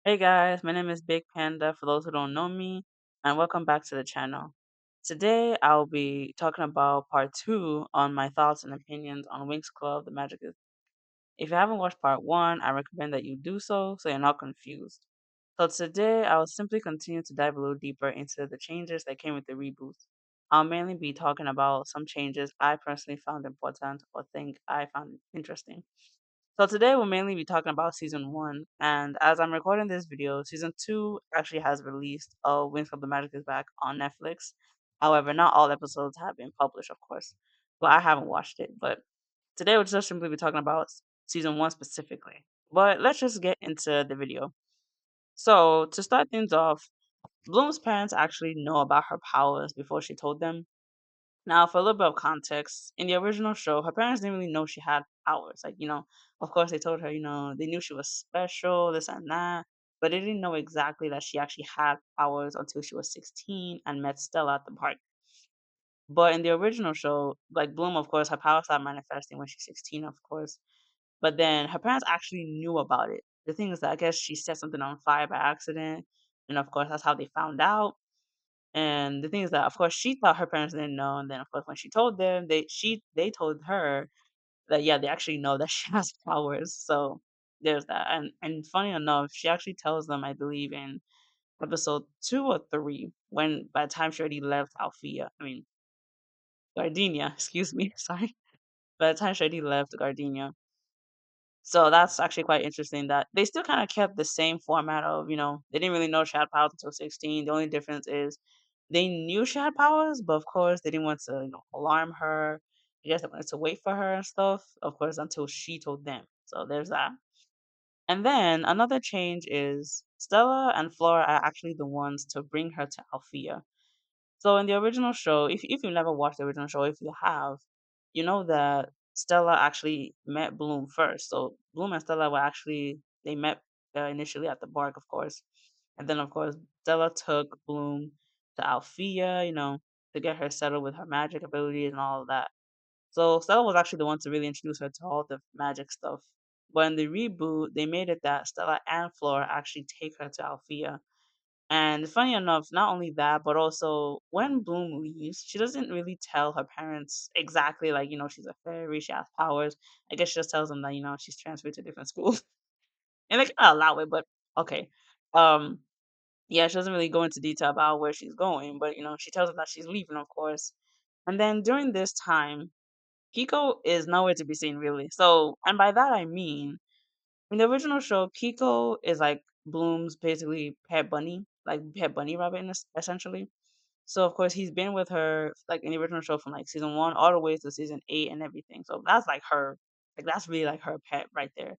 Hey guys, my name is Big Panda for those who don't know me, and welcome back to the channel. Today I'll be talking about part 2 on my thoughts and opinions on Winx Club The Magic is. If you haven't watched part 1, I recommend that you do so you're not confused. So today I'll simply continue to dive a little deeper into the changes that came with the reboot. I'll mainly be talking about some changes I personally found important or think I found interesting. So today we'll mainly be talking about season one, and as I'm recording this video, season two actually has released. Winds of the Magic is back on Netflix. However, not all episodes have been published, of course. Well, I haven't watched it, but today we'll just simply be talking about season one specifically. But let's just get into the video. So to start things off, Bloom's parents actually know about her powers before she told them. Now, for a little bit of context, in the original show, her parents didn't really know she had powers. Of course, they told her, they knew she was special, this and that, but they didn't know exactly that she actually had powers until she was 16 and met Stella at the park. But in the original show, like Bloom, of course, her powers started manifesting when she's 16, of course. But then her parents actually knew about it. The thing is that I guess she set something on fire by accident. And of course, that's how they found out. And the thing is that, of course, she thought her parents didn't know, and then, of course, when she told them, they told her that yeah, they actually know that she has powers. So there's that. And funny enough, she actually tells them, I believe, in episode 2 or 3, when by the time she already left Althea, I mean Gardenia, excuse me, sorry. By the time she already left Gardenia, so that's actually quite interesting that they still kind of kept the same format of, they didn't really know she had powers until 16. The only difference is they knew she had powers, but of course they didn't want to, alarm her. I guess they wanted to wait for her and stuff, of course, until she told them. So there's that. And then another change is Stella and Flora are actually the ones to bring her to Althea. So in the original show, if you never watched the original show, if you have, you know that Stella actually met Bloom first. So Bloom and Stella were actually they met initially at the bark, of course, and then of course Stella took Bloom to Althea, to get her settled with her magic abilities and all of that. So Stella was actually the one to really introduce her to all the magic stuff. But in the reboot, they made it that Stella and Flora actually take her to Althea, and funny enough, not only that, but also when Bloom leaves, she doesn't really tell her parents exactly like, she's a fairy, she has powers. I guess she just tells them that, she's transferred to different schools. And they kind of allow it, but okay. Um, yeah, she doesn't really go into detail about where she's going, but she tells them that she's leaving, of course. And then during this time, Kiko is nowhere to be seen really. So, and by that I mean in the original show, Kiko is like Bloom's basically pet bunny, like pet bunny rabbit essentially. So of course he's been with her like in the original show from like season one all the way to season 8 and everything. So that's like her, like that's really like her pet right there.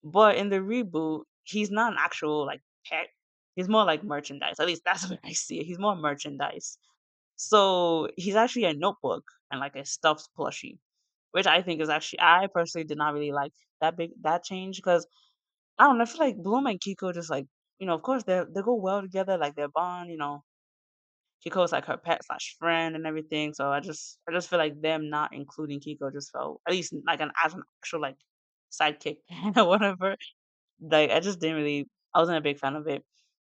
But in the reboot, he's not an actual like pet. He's more like merchandise. At least that's what I see it. He's more merchandise. So he's actually a notebook and like a stuffed plushie, which I think is actually I personally did not really like that change because I don't know, I feel like Bloom and Kiko just like, of course they go well together, like their bond, Kiko's like her pet slash friend and everything. So I just feel like them not including Kiko just felt at least like an as an actual like sidekick or whatever. Like I just didn't really I wasn't a big fan of it.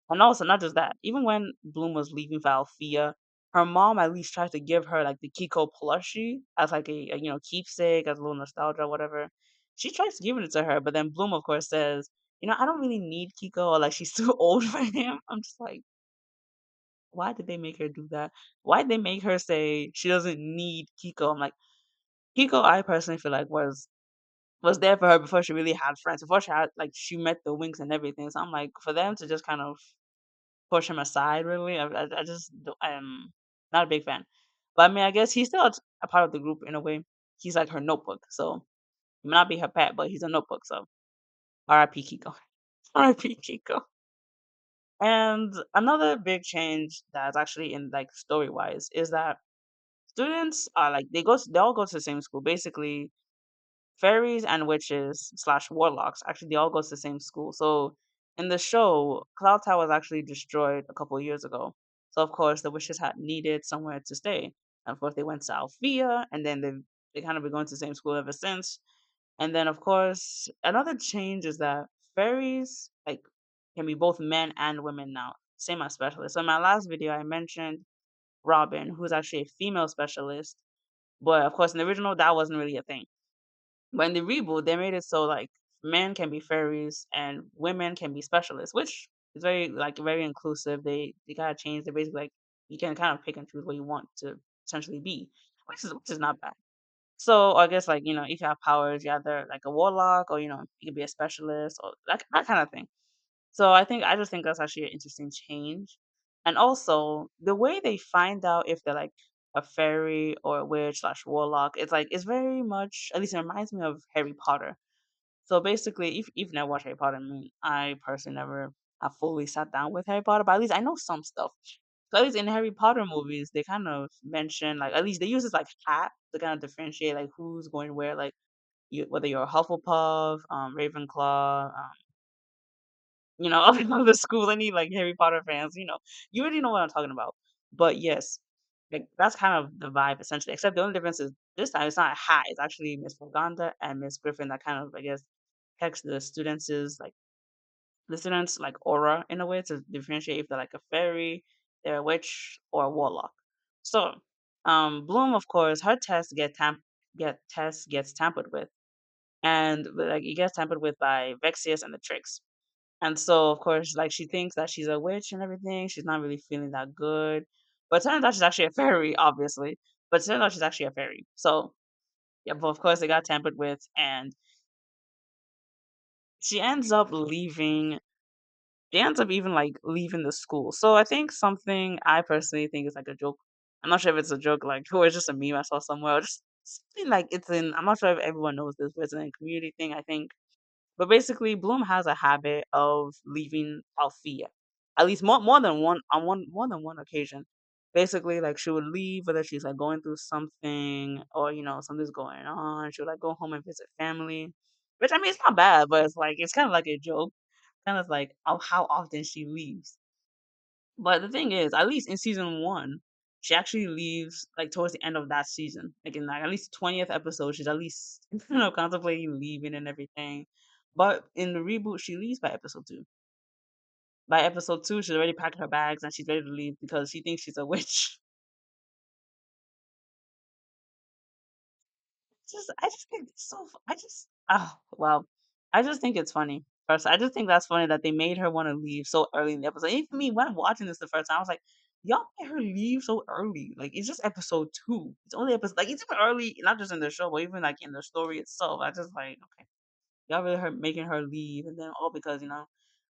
And also not just that, even when Bloom was leaving for Althea, her mom at least tried to give her like the Kiko plushie as like a keepsake, as a little nostalgia, whatever. She tries to give it to her, but then Bloom of course says, I don't really need Kiko or like she's too old for him. I'm just like, why did they make her do that? Why did they make her say she doesn't need Kiko? I'm like, Kiko, I personally feel like was there for her before she really had friends, before she had like she met the Winks and everything. So I'm like, for them to just kind of push him aside, really, I just I'm not a big fan. But I mean, I guess he's still a part of the group in a way. He's like her notebook, so he may not be her pet, but he's a notebook. So R.I.P. Kiko. R.I.P. Kiko. And another big change that's actually in like story wise is that students are like they all go to the same school. Basically, fairies and witches slash warlocks actually they all go to the same school. So in the show, Cloud Tower was actually destroyed a couple of years ago. So of course the witches had needed somewhere to stay. And of course they went to Althea and then they kind of been going to the same school ever since. And then of course another change is that fairies like can be both men and women now. Same as specialist. So in my last video, I mentioned Robin, who's actually a female specialist, but of course in the original that wasn't really a thing. But in the reboot, they made it so like men can be fairies and women can be specialists, which is very like very inclusive. They gotta change. They basically like you can kind of pick and choose what you want to essentially be, which is not bad. So I guess like if you have powers, you're either like a warlock or you could be a specialist or that kind of thing. So I just think that's actually an interesting change. And also the way they find out if they're like a fairy or a witch slash warlock, it's very much, at least it reminds me of Harry Potter. So basically, if you've never watched Harry Potter, I mean, I personally never have fully sat down with Harry Potter, but at least I know some stuff. So at least in Harry Potter movies, they kind of mention like at least they use this like hat to kind of differentiate like who's going where, like whether you're a Hufflepuff, Ravenclaw, all the schools. I need like Harry Potter fans. You already know what I'm talking about. But yes, like that's kind of the vibe essentially. Except the only difference is this time it's not a hat. It's actually Miss Morgana and Miss Griffin that kind of, I guess, text the students like aura in a way to differentiate if they're like a fairy, they're a witch, or a warlock. So, Bloom, of course, her test gets tampered with, and like it gets tampered with by Vexius and the Tricks. And so, of course, like she thinks that she's a witch and everything. She's not really feeling that good. But it turns out she's actually a fairy, obviously. But it turns out she's actually a fairy. So, yeah, but of course, they got tampered with. And she ends up leaving. She ends up even like leaving the school. So, I think something I personally think is like a joke. I'm not sure if it's a joke, like, or it's just a meme I saw somewhere. Or just something like it's in, I'm not sure if everyone knows this, but it's a community thing, I think. But basically, Bloom has a habit of leaving Althea. At least more than one on one more than one occasion. Basically, like she would leave whether she's like going through something or something's going on. She would like go home and visit family, which I mean it's not bad, but it's kind of like a joke, kind of like how often she leaves. But the thing is, at least in season one, she actually leaves like towards the end of that season. Like in like at least 20th episode, she's at least contemplating leaving and everything. But in the reboot, she leaves by episode two. By episode two, she's already packed her bags and she's ready to leave because she thinks she's a witch. I just think it's so. I just oh well, I just think it's funny. First, I just think that's funny that they made her want to leave so early in the episode. Even me, when I'm watching this the first time, I was like, y'all made her leave so early. Like it's just episode two. It's only episode like it's even early, not just in the show, but even like in the story itself. I just like okay, y'all really her making her leave, and then all because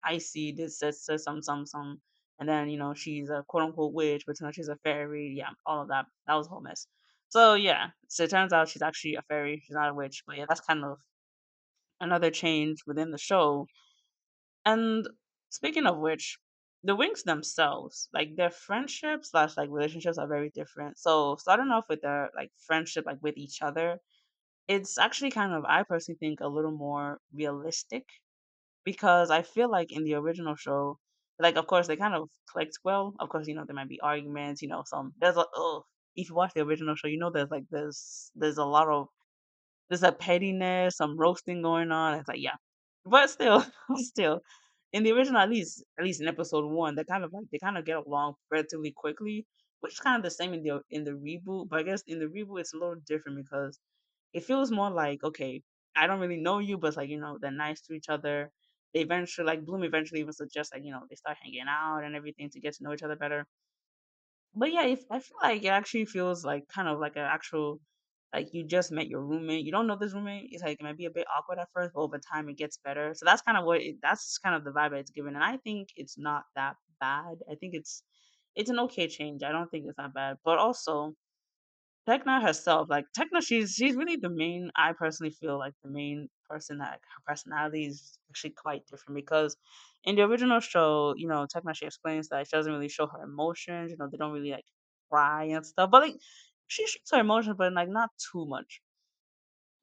Icy did says some, and then she's a quote unquote witch, but she's a fairy. Yeah, all of that. That was a whole mess. So yeah, so it turns out she's actually a fairy. She's not a witch. But yeah, that's kind of another change within the show. And speaking of which, the Winx themselves, like their friendships slash like relationships are very different. So starting off with their like friendship like with each other, it's actually kind of I personally think a little more realistic because I feel like in the original show, like of course they kind of clicked well. Of course, there might be arguments, some there's a if you watch the original show, there's a lot of there's a pettiness, some roasting going on. It's like, yeah. But still, still, in the original, at least in episode one, they kind of get along relatively quickly, which is kind of the same in the reboot. But I guess in the reboot, it's a little different because it feels more like, okay, I don't really know you, but it's like, they're nice to each other. They eventually, like Bloom eventually even suggests like, they start hanging out and everything to get to know each other better. But yeah, if I feel like it actually feels like kind of like an actual like you just met your roommate. You don't know this roommate. It's like it might be a bit awkward at first, but over time it gets better. So that's kind of the vibe it's given. And I think it's not that bad. I think it's an okay change. I don't think it's that bad. But also Tekna herself, like Tekna, she's really the main. I personally feel like the main person that her personality is actually quite different because in the original show, Tekna she explains that she doesn't really show her emotions. They don't really like cry and stuff, but like she shows her emotions, but like not too much.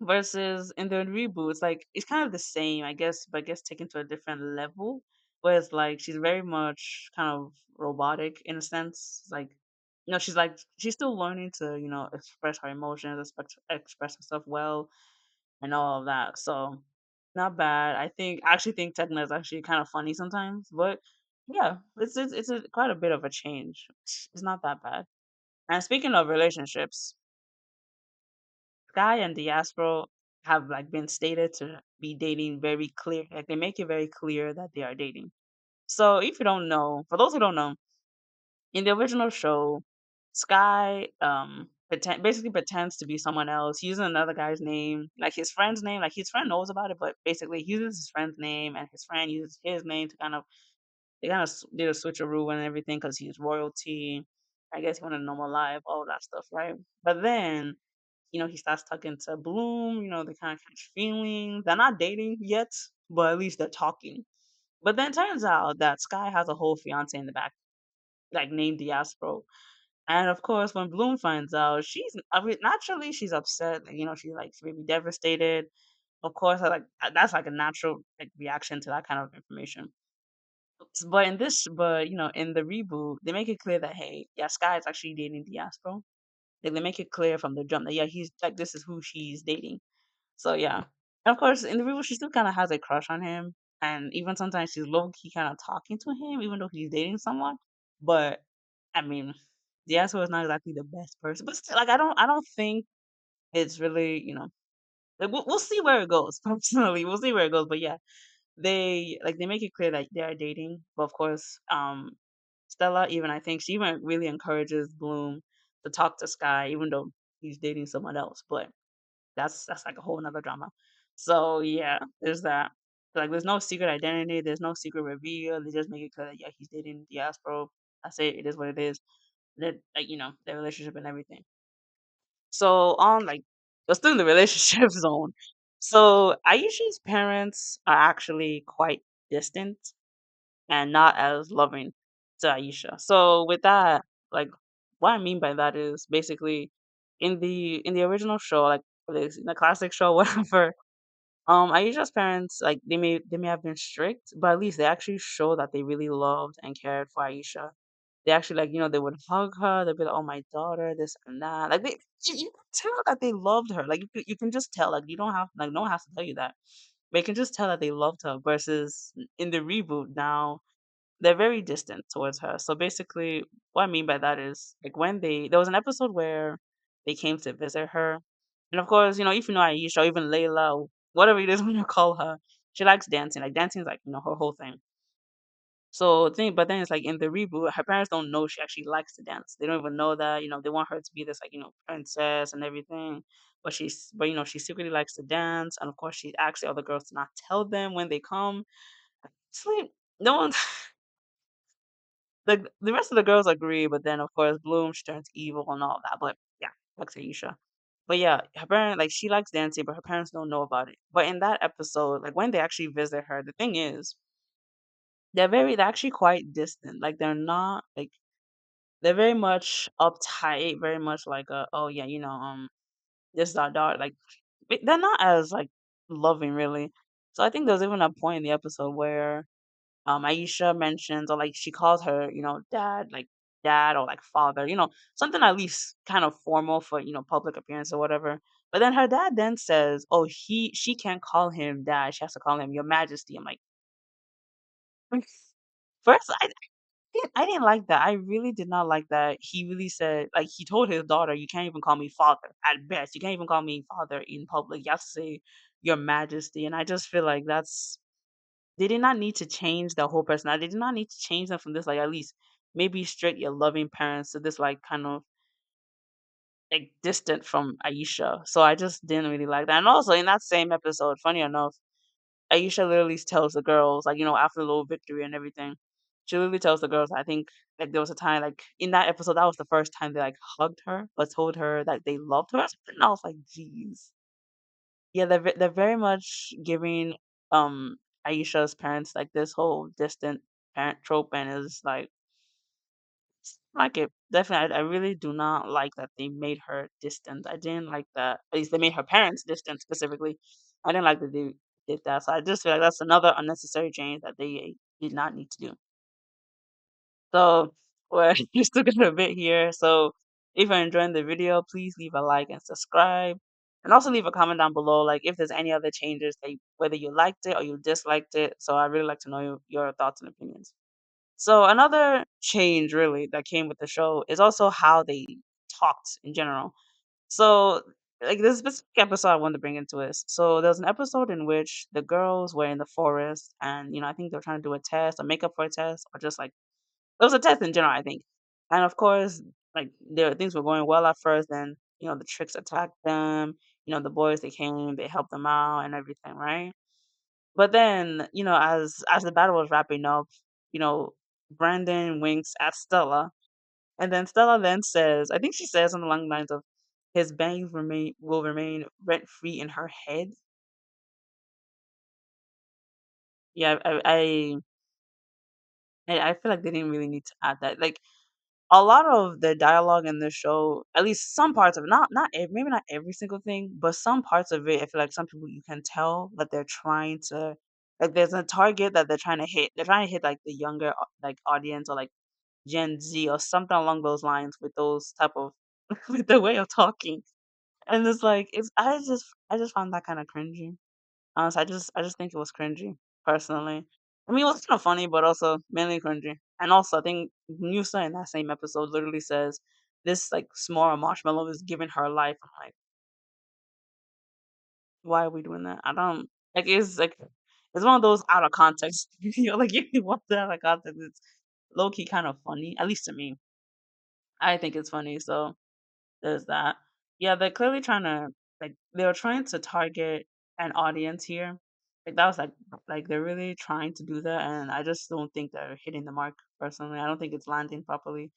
Versus in the reboot, it's kind of the same, I guess, but I guess taken to a different level. Whereas like she's very much kind of robotic in a sense. Like she's still learning to express her emotions, express herself well, and all of that. So Not bad. I actually think Techno is actually kind of funny sometimes, but yeah, it's a, quite a bit of a change. It's not that bad. And speaking of relationships, Sky and Diaspora have like been stated to be dating very clear. Like they make it very clear that they are dating. So if you don't know, for those who don't know, in the original show, Sky basically pretends to be someone else, using another guy's name, like his friend's name. Like his friend knows about it, but basically he uses his friend's name, and his friend uses his name to kind of did a switcheroo and everything because he's royalty. I guess he wanted a normal life, all that stuff, right? But then, he starts talking to Bloom. They kind of catch feelings. They're not dating yet, but at least they're talking. But then turns out that Sky has a whole fiance in the back, like named Diaspro. And of course, when Bloom finds out, I mean, naturally, she's upset. Like, she's like really devastated. Of course, that's like a natural like reaction to that kind of information. But in the reboot, they make it clear that hey, yeah, Sky is actually dating Diaspro. Like they make it clear from the jump that yeah, he's like this is who she's dating. So yeah, and of course, in the reboot, she still kind of has a crush on him, and even sometimes she's low key kind of talking to him, even though he's dating someone. But I mean, Diaspro is not exactly the best person, but still, like I don't think it's really like we'll see where it goes. Personally, we'll see where it goes. But yeah, they make it clear that they are dating, but of course, Stella even I think she even really encourages Bloom to talk to Sky, even though he's dating someone else. But that's like a whole nother drama. So yeah, there's that. Like there's no secret identity, there's no secret reveal. They just make it clear that yeah, he's dating Diaspro. That's it. It is what it is. That like their relationship and everything. So on like we're still in the relationship zone. So Aisha's parents are actually quite distant and not as loving to Aisha. So with that, like what I mean by that is basically in the original show, like in the classic show, whatever, Aisha's parents like they may have been strict, but at least they actually show that they really loved and cared for Aisha. They actually like they would hug her. They'd be like, "Oh, my daughter," this and that. Like you can tell that they loved her. Like you can just tell. Like you don't have like no one has to tell you that. But you can just tell that they loved her. Versus in the reboot now, they're very distant towards her. So basically, what I mean by that is like when there was an episode where they came to visit her, and of course, if you know Aisha or even Layla, or whatever it is when you call her, she likes dancing. Like dancing is like her whole thing. So but then it's like in the reboot, her parents don't know she actually likes to dance. They don't even know that. They want her to be this like princess and everything. But she secretly likes to dance, and of course she asks the other girls to not tell them when they come. It's like no one. The rest of the girls agree, but then of course Bloom she turns evil and all that. But yeah, like Aisha. But yeah, her parents like she likes dancing, but her parents don't know about it. But in that episode, like when they actually visit her, the thing is, they're actually quite distant. Like they're very much uptight, very much like oh yeah, this is our daughter. Like they're not as like loving really. So I think there's even a point in the episode where Aisha mentions or like she calls her, dad, like dad or like father, something at least kind of formal for, public appearance or whatever. But then her dad then says, oh, she can't call him dad. She has to call him your majesty. I'm like, first, I didn't like that. I really did not like that. He really said, like, he told his daughter, you can't even call me father at best. You can't even call me father in public. You have to say your majesty. And I just feel like they did not need to change the whole personality. They did not need to change them from this, like, at least maybe straight your loving parents to this, like, kind of like distant from Aisha. So I just didn't really like that. And also in that same episode, funny enough, Aisha literally tells the girls, like, after the little victory and everything, she literally tells the girls, I think, like, there was a time, like, in that episode, that was the first time they, like, hugged her, but told her that they loved her or something. And I was like, geez. Yeah, they're very much giving Aisha's parents like this whole distant parent trope, and is like it definitely. I really do not like that they made her distant. I didn't like that. At least they made her parents distant specifically. I didn't like that they did that. So I just feel like that's another unnecessary change that they did not need to do. So we're just looking a bit here. So if you're enjoying the video, please leave a like and subscribe. And also leave a comment down below, like if there's any other changes, that whether you liked it or you disliked it. So I really like to know your thoughts and opinions. So another change really that came with the show is also how they talked in general. So like this specific episode I wanted to bring into this. So there was an episode in which the girls were in the forest and I think they were trying to do a test or make up for a test or just like it was a test in general, I think. And of course, like there things were going well at first, then the tricks attacked them, the boys they came, they helped them out and everything, right? But then, as the battle was wrapping up, you know, Brandon winks at Stella, and then Stella then says, I think she says something along the lines of, "His bangs will remain rent free in her head." Yeah, I feel like they didn't really need to add that. Like a lot of the dialogue in the show, at least some parts of it, maybe not every single thing, but some parts of it, I feel like some people you can tell that they're trying to like there's a target that they're trying to hit. They're trying to hit like the younger like audience or like Gen Z or something along those lines with those type of with the way of talking. And it's like it's I just found that kind of cringy. Honestly, I just think it was cringy, personally. I mean, it was kind of funny, but also mainly cringy. And also, I think Musa in that same episode literally says, "This like small marshmallow is giving her life." I'm like, why are we doing that? I don't like it's one of those out of context. Like if you want that out of context, it's low key kind of funny. At least to me, I think it's funny. So there's that. Yeah, they're clearly trying to they were trying to target an audience here. Like that was like they're really trying to do that, and I just don't think they're hitting the mark. Personally, I don't think it's landing properly.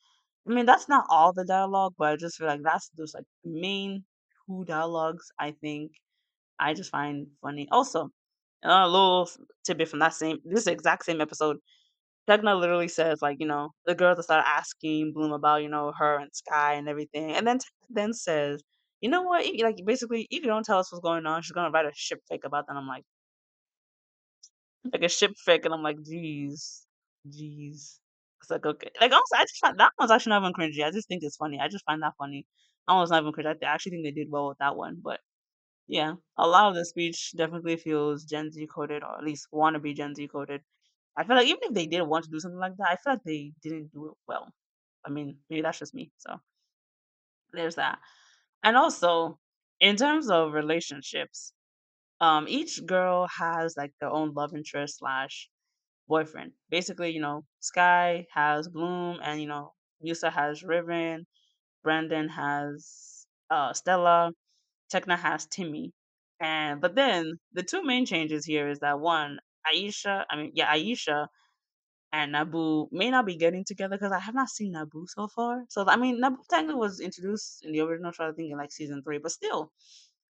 I mean, that's not all the dialogue, but I just feel like that's those like main two dialogues. I think I just find funny. Also, a little tidbit from this exact same episode. Tegna literally says, like, the girls that start asking Bloom about, her and Sky and everything. And then Tegna then says, you know what? Like, basically, if you don't tell us what's going on, she's going to write a ship fake about that. And I'm like a ship fake. And I'm like, jeez. It's like, okay. Like, also, I just find that one's actually not even cringy. I just think it's funny. I just find that funny. That one's not even cringy. I actually think they did well with that one. But yeah, a lot of the speech definitely feels Gen Z coded, or at least wannabe Gen Z coded. I feel like even if they did want to do something like that, I feel like they didn't do it well. I mean, maybe that's just me. So there's that. And also, in terms of relationships, each girl has like their own love interest slash boyfriend. Basically, Sky has Bloom, and Yusa has Riven. Brandon has Stella. Tekna has Timmy. And but then the two main changes here is that one, Aisha and Naboo may not be getting together because I have not seen Naboo so far. So I mean, Naboo technically was introduced in the original show, I think in like season 3, but still,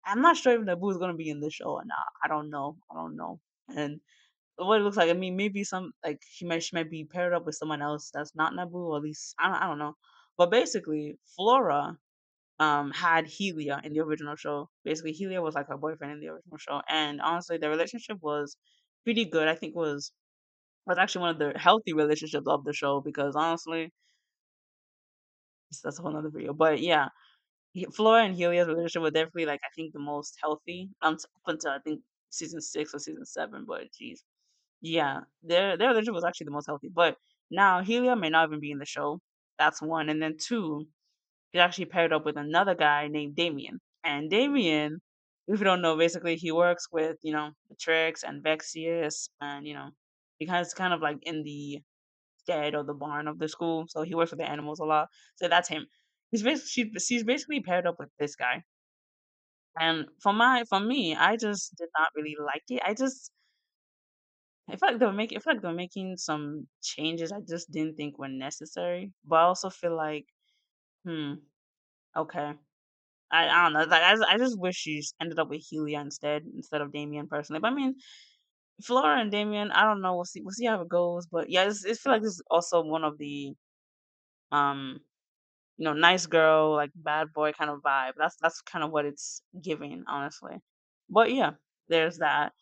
I'm not sure if Naboo is gonna be in this show or not. I don't know. I don't know. And what it looks like, I mean, maybe some like she might be paired up with someone else that's not Naboo, or at least I don't know. But basically, Flora had Helia in the original show. Basically, Helia was like her boyfriend in the original show, and honestly, their relationship was pretty good. I think was actually one of the healthy relationships of the show because honestly, that's a whole other video. But yeah, Flora and Helia's relationship was definitely like I think the most healthy up until I think season 6 or season 7. But geez, yeah, their relationship was actually the most healthy. But now Helia may not even be in the show. That's one, and then two, he's actually paired up with another guy named Damien. And Damien, if you don't know, basically he works with the Trix and Vexius, and he kind of like in the shed or the barn of the school. So he works with the animals a lot. So that's him. She's basically paired up with this guy. And for me, I just did not really like it. I feel like they were making some changes I just didn't think were necessary. But I also feel like, hmm, okay. I don't know. Like I just wish she ended up with Helia instead of Damien personally. But I mean, Flora and Damien, I don't know. We'll see how it goes. But yeah, it feel like this is also one of the um nice girl, like bad boy kind of vibe. That's kind of what it's giving, honestly. But yeah, there's that.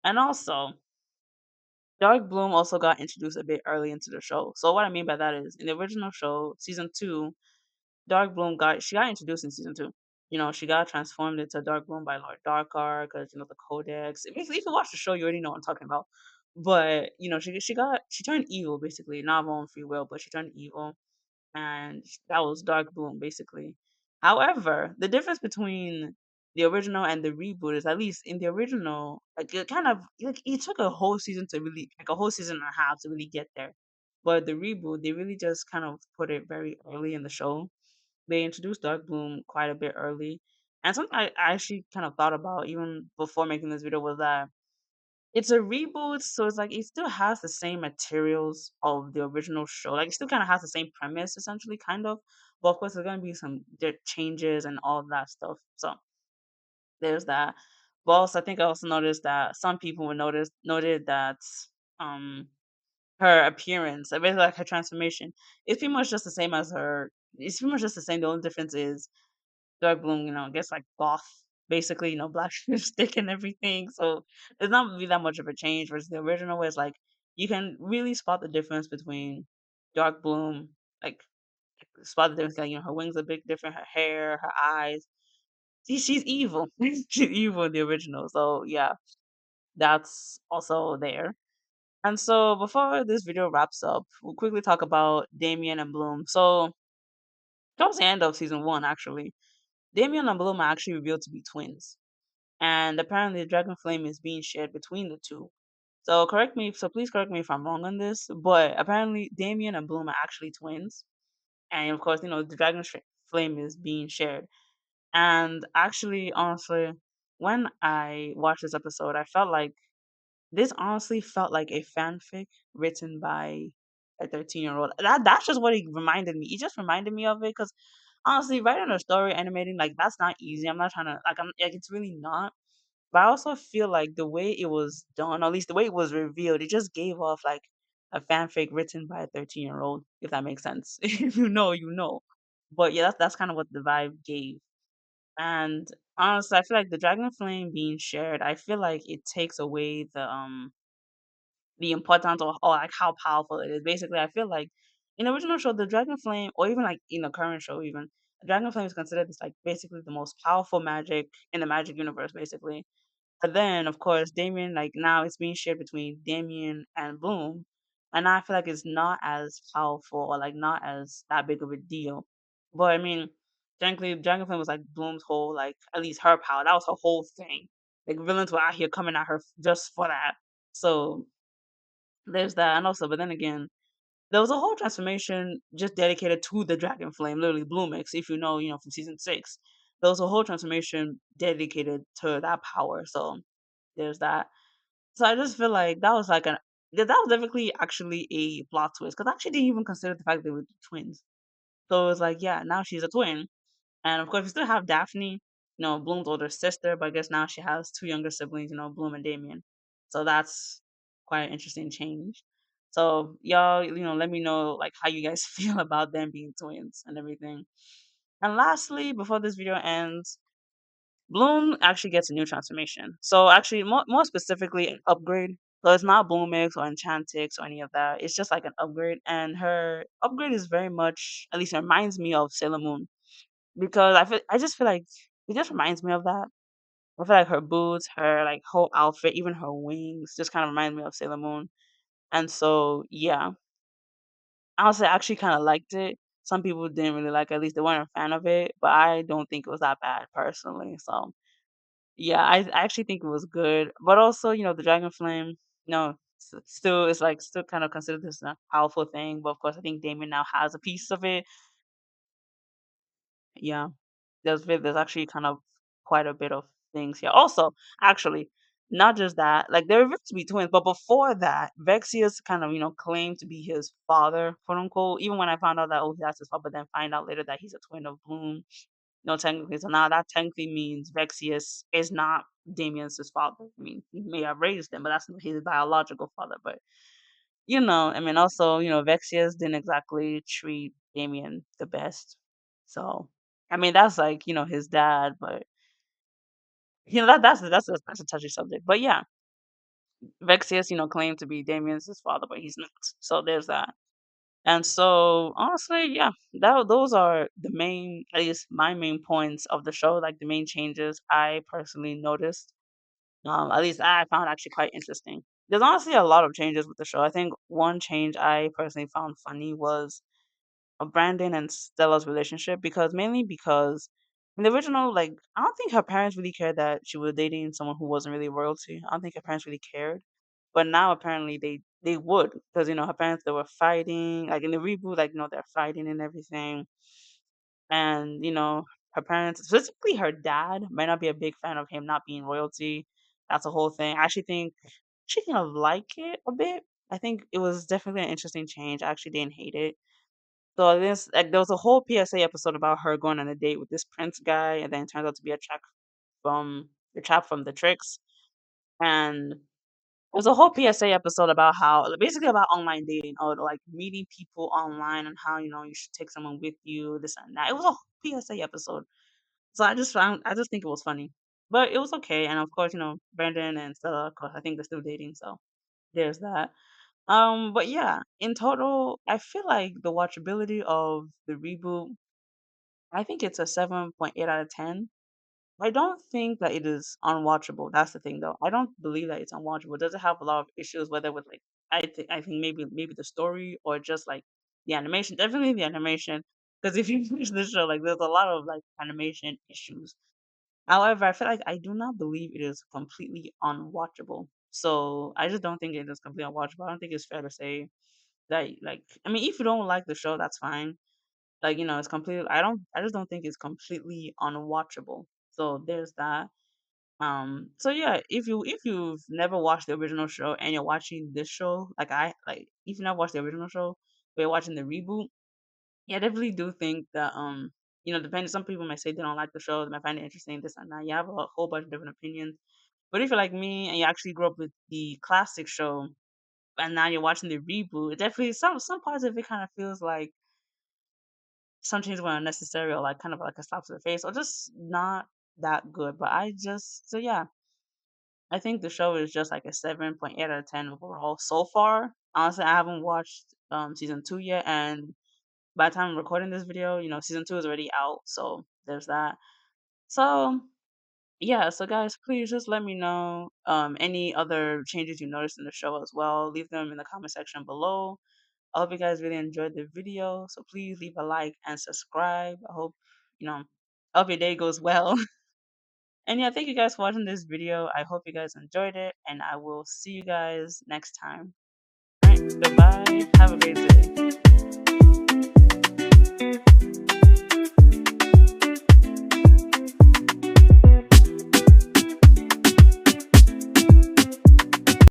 And also, Dark Bloom also got introduced a bit early into the show. So what I mean by that is in the original show, season 2, Dark Bloom got introduced in season 2. She got transformed into Dark Bloom by Lord Darkar because the Codex. If you watch the show, you already know what I'm talking about. But she turned evil basically, not of her own free will, but she turned evil, and that was Dark Bloom basically. However, the difference between the original and the reboot is, at least in the original, like it kind of like it took a whole season to really, like a whole season and a half to really get there. But the reboot, they really just kind of put it very early in the show. They introduced Dark Bloom quite a bit early. And something I actually kind of thought about even before making this video was that it's a reboot, so it's like it still has the same materials of the original show. Like it still kind of has the same premise, essentially, kind of. But of course, there's gonna be some changes and all of that stuff. So there's that. But also, I think I also noticed that some people would noted that um her appearance, basically like her transformation, is pretty much just the same as her. It's pretty much just the same. The only difference is Dark Bloom, gets like goth, basically, black stick and everything. So it's not really that much of a change versus the original, where it's like you can really spot the difference between Dark Bloom, like spot the difference. Like, her wings are a bit different, her hair, her eyes. She's evil. She's evil in the original. So yeah, that's also there. And so before this video wraps up, we'll quickly talk about Damien and Bloom. So towards the end of season one, actually, Damien and Bloom are actually revealed to be twins. And apparently the dragon flame is being shared between the two. So please correct me if I'm wrong on this, but apparently Damien and Bloom are actually twins. And of course, the flame is being shared. And actually, honestly, when I watched this episode, I felt like this honestly felt like a fanfic written by a 13-year-old. That's just what it reminded me. It just reminded me of it because honestly, writing a story, animating, like that's not easy. I'm not trying to like I'm like it's really not. But I also feel like the way it was done, or at least the way it was revealed, it just gave off like a fanfic written by a 13-year-old, if that makes sense. If you know, you know. But yeah, that's kind of what the vibe gave. And honestly, I feel like the dragon flame being shared, I feel like it takes away the importance or like how powerful it is. Basically, I feel like in the original show, the dragon flame, or even like in the current show, even the dragon flame is considered as like basically the most powerful magic in the magic universe, basically. But then, of course, Damien, like now it's being shared between Damien and Bloom. And I feel like it's not as powerful or like not as that big of a deal. But I mean, technically, Dragonflame was like Bloom's whole, like, at least her power. That was her whole thing. Like, villains were out here coming at her just for that. So there's that. And also, but then again, there was a whole transformation just dedicated to the Dragon Flame, literally Bloomix, if you know, from season six. There was a whole transformation dedicated to that power. So there's that. So I just feel like that was like that was definitely actually a plot twist because I actually didn't even consider the fact they were twins. So it was like, yeah, now she's a twin. And of course, we still have Daphne, Bloom's older sister, but I guess now she has two younger siblings, Bloom and Damien. So that's quite an interesting change. So y'all, let me know like how you guys feel about them being twins and everything. And lastly, before this video ends, Bloom actually gets a new transformation. So actually, more specifically, an upgrade. So it's not Bloomix or Enchantix or any of that. It's just like an upgrade, and her upgrade is very much, at least, it reminds me of Sailor Moon because I just feel like it just reminds me of that. I feel like her boots, her like whole outfit, even her wings, just kind of remind me of Sailor Moon. And so yeah, honestly, I actually kind of liked it. Some people didn't really like it, at least they weren't a fan of it, but I don't think it was that bad personally. So yeah, I actually think it was good, but also, the dragon flame, still it's like still kind of considered this a powerful thing. But of course, I think Damien now has a piece of it. Yeah, there's actually kind of quite a bit of things here. Also, actually, not just that, like they're revealed to be twins, but before that, Vexius kind of claimed to be his father, quote unquote. Even when I found out that that's his father, but then find out later that he's a twin of Bloom. No, technically. So now that technically means Vexius is not Damien's his father. I mean, he may have raised him, but that's not his biological father. But I mean, also, Vexius didn't exactly treat Damien the best. So, I mean, that's like his dad, but that's a touchy subject. But yeah, Vexius claimed to be Damien's his father, but he's not. So there's that. And so honestly, yeah, that those are the main, at least my main points of the show, like the main changes I personally noticed. At least I found actually quite interesting. There's honestly a lot of changes with the show. I think one change I personally found funny was Brandon and Stella's relationship, because mainly because in the original, like, I don't think her parents really cared that she was dating someone who wasn't really royalty. I don't think her parents really cared. But now apparently they would, because her parents, they were fighting, like in the reboot, like they're fighting and everything. And her parents, specifically her dad, might not be a big fan of him not being royalty. That's a whole thing. I actually think she kind of like it a bit. I think it was definitely an interesting change. I actually didn't hate it. So this, like, there was a whole PSA episode about her going on a date with this prince guy, and then it turns out to be a trap from the tricks. And there's a whole PSA episode about how, basically, about online dating, or like meeting people online, and how you should take someone with you, this and that. It was a PSA episode, so I just think it was funny, but it was okay. And of course, Brandon and Stella, of course, I think they're still dating, so there's that. But yeah, in total, I feel like the watchability of the reboot, I think it's a 7.8 out of 10. I don't think that it is unwatchable. That's the thing, though. I don't believe that it's unwatchable. Does it have a lot of issues, whether with like, I think maybe the story, or just like the animation? Definitely the animation, because if you finish the show, like, there's a lot of like animation issues. However, I feel like I do not believe it is completely unwatchable. So I just don't think it is completely unwatchable. I don't think it's fair to say that, like, I mean, if you don't like the show, that's fine. Like, it's completely. I just don't think it's completely unwatchable. So there's that. So yeah, if you've never watched the original show and you're watching this show, if you never watched the original show, but you're watching the reboot, yeah, I definitely do think that, depending, some people might say they don't like the show, they might find it interesting, this and that. You have a whole bunch of different opinions. But if you're like me and you actually grew up with the classic show, and now you're watching the reboot, it definitely, some parts of it kind of feels like some changes were unnecessary, or like kind of like a slap to the face, or just not that good. But so yeah, I think the show is just like a 7.8 out of 10 overall so far. Honestly, I haven't watched season 2 yet, and by the time I'm recording this video, season 2 is already out, so there's that. So yeah, so guys, please just let me know any other changes you noticed in the show as well. Leave them in the comment section below. I hope you guys really enjoyed the video, so please leave a like and subscribe. I hope your day goes well. And yeah, thank you guys for watching this video. I hope you guys enjoyed it, and I will see you guys next time. All right, goodbye. Have a great day.